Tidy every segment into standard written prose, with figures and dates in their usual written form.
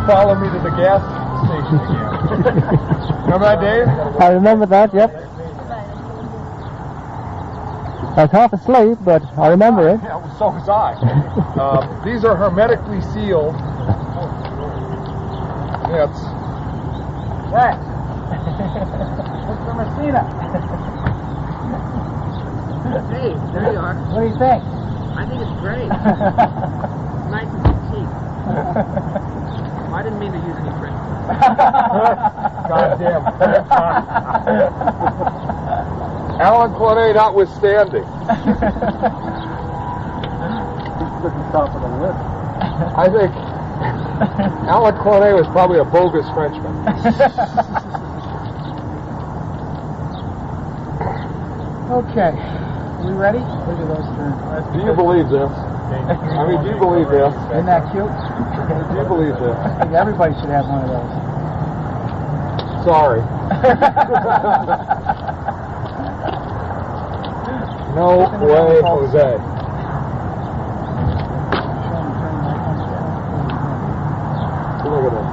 follow me to the gas station again. Remember that, Dave? I remember that, yep. I was half asleep, but I remember it. Yeah, so was I. These are hermetically sealed. It's... Jack! Look for Messina! Hey, there you are. What do you think? I think it's great. It's nice and cheap. I didn't mean to use any French. Goddamn. Alan Clenet notwithstanding. He's looking top of the list. I think Alan Clenet was probably a bogus Frenchman. Okay. We ready? Look at those turns. Do you believe this? I mean, do you believe this? Isn't that cute? Do you believe this? I think everybody should have one of those. Sorry. No way, Jose. Look at this.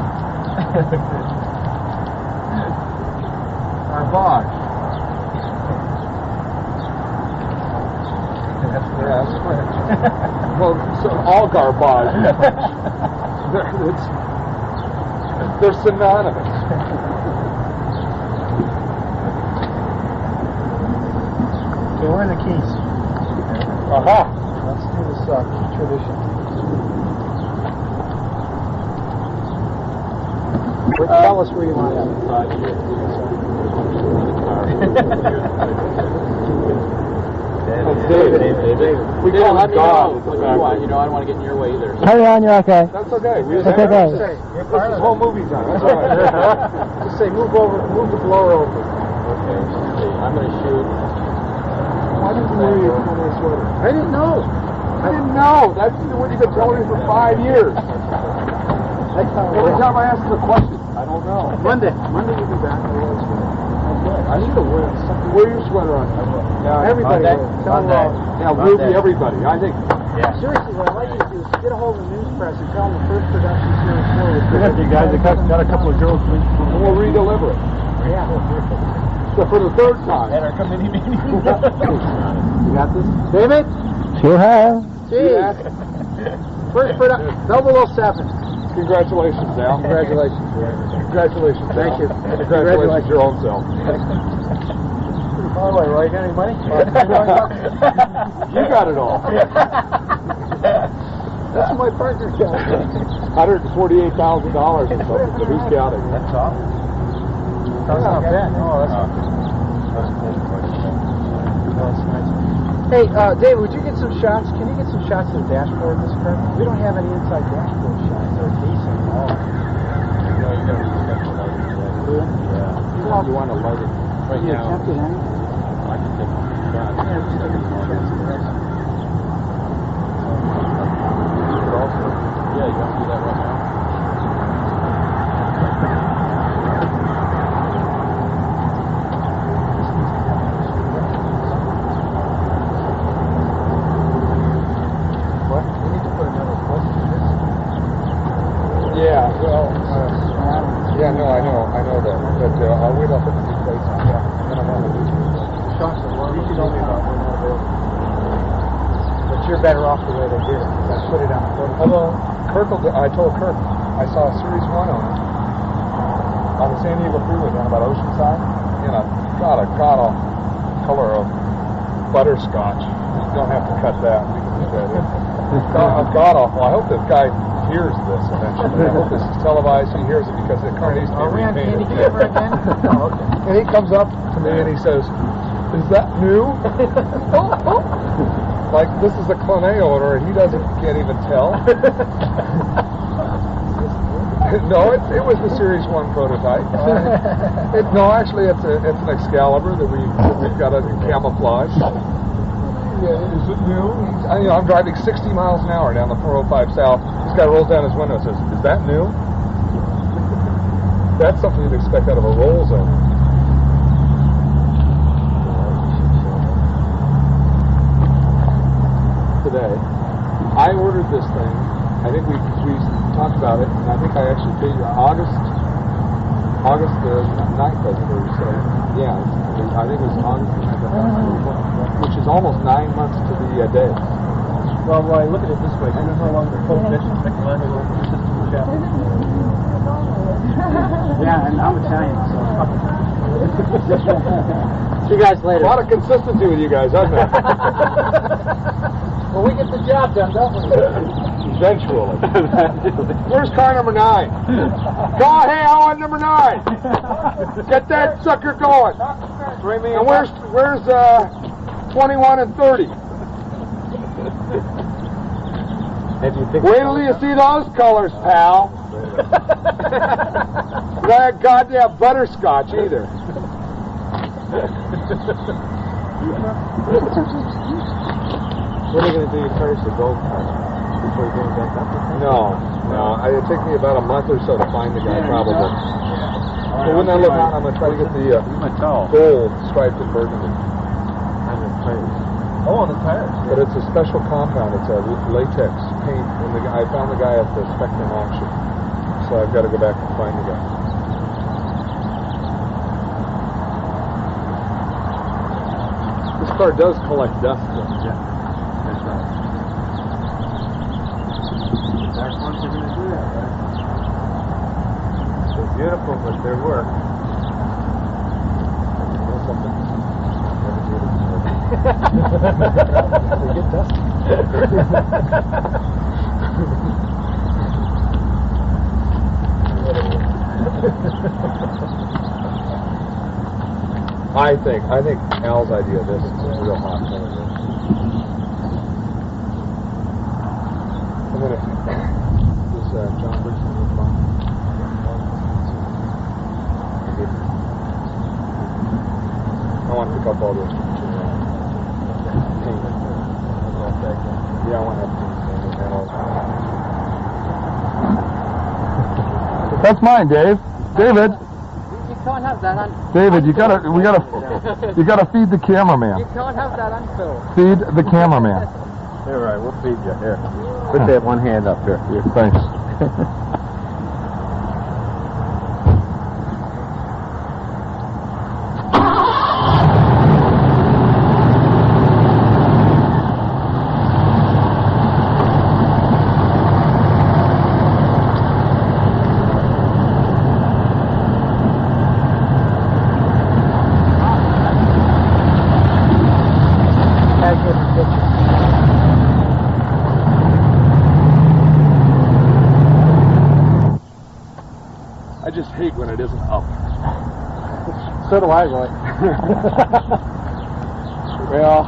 Garbage. Yeah, that's French. Well, so all garbage. They're synonymous. Okay, where are the keys? Aha. Let's do this key tradition. Tell us where you want to have David. We call him God. You know, I don't want to get in your way either. Carry on, you're okay. That's okay. That's okay. This is whole movie time. That's all right. Just say, move the blower over. Okay, I'm going to shoot. Why didn't you wear your Clenet sweater? I didn't know. I didn't know. That's what you've been telling me for 5 years. Every time I ask the question, I don't know. Monday you'll be back. I should have worn something. Wear your sweater on. Yeah, everybody will. Yeah, Ruby, everybody. I think. Yeah. Seriously, what I'd like you to do is get a hold of the news press and tell them the first production Series 4 was good. You guys got a couple of girls. And we'll redeliver it. Yeah. So for the third time. At our committee meeting. You got this? David? Sure have. Gee. First production, 007. Congratulations, Al. Congratulations. Congratulations, Al. Thank you. Congratulations your own self. All right, Roy, got any money? You got it all. That's what my partner got. $148,000 or something, but who's counting? That's all. That's not bad. Oh, that's nice. Hey, David, would you get some shots? Can you get some shots of the dashboard of this car? We don't have any inside dashboard shots. They're decent at all. No, you're going to respect the lighting today. Yeah. You want to light it Right now. Attempt it, huh? I can take some shots. Yeah, just take a few shots of the rest. Yeah, you want to do that right now? What? We need to put another post in this. Yeah, well, yeah, no, I know that. But I'll wait up at the new place. And I'm on the new Shots of one. You told me about one not available. But you're better off the way they did it. I put it on the photo. Although, I told Kirk I saw a Series 1 on the San Diego Freeway down about Oceanside in a god awful color of butterscotch. You don't have to cut that. We can leave that in. God awful. I hope this guy hears this eventually. I hope this is televised. He hears it because it kind of needs to be Are we on repainted. candy camera again? Oh, okay. And he comes up to me and he says, "Is that new?" Like this is a Clenet owner and he can't even tell. No, it was the Series 1 prototype. No, actually, it's an Excalibur that we've got in camouflage. Yeah, is it new? I'm driving 60 miles an hour down the 405 South. This guy rolls down his window and says, "Is that new?" That's something you'd expect out of a roll zone. Today, I ordered this thing I think we talked about it, and I think I actually paid you August the 9th, I think, or so. Yeah, I think it was August the 9th, which is almost 9 months to the day. Well, Roy, look at it this way. Do you know how long the prohibition technological system was? Yeah, and I'm Italian, so. See you guys later. A lot of consistency with you guys, isn't there? Well, we get the job done, don't we? Eventually. Where's car number 9? Go on, hey, I want number 9. Get that sucker going. And where's 21 and 30? Wait till you see those colors, pal. That goddamn butterscotch either. What are you going to do? You purchase a gold card before you go back up? No. It'll take me about a month or so to find the guy, probably. So when I look out, I'm going to try to get the gold striped in burgundy. On the tires. Oh, on the tires. But it's a special compound. It's a latex paint. And I found the guy at the Spectrum auction. So I've got to go back and find the guy. This car does collect dust, though. Yeah, that's right. Dark ones are going to do that, right? They're beautiful, but they're work. They get dusty. I think Al's idea of this is real hot. And then is John Briggs in the phone? I want to pick up all this. Yeah, I want to have That's mine, Dave. David. You can't have that David, you gotta feed the cameraman. You can't have that unfilled. Feed the cameraman. All right, we'll feed you. Here. Put that one hand up here. Thanks. I just hate when it isn't up. So do I, Roy. Well,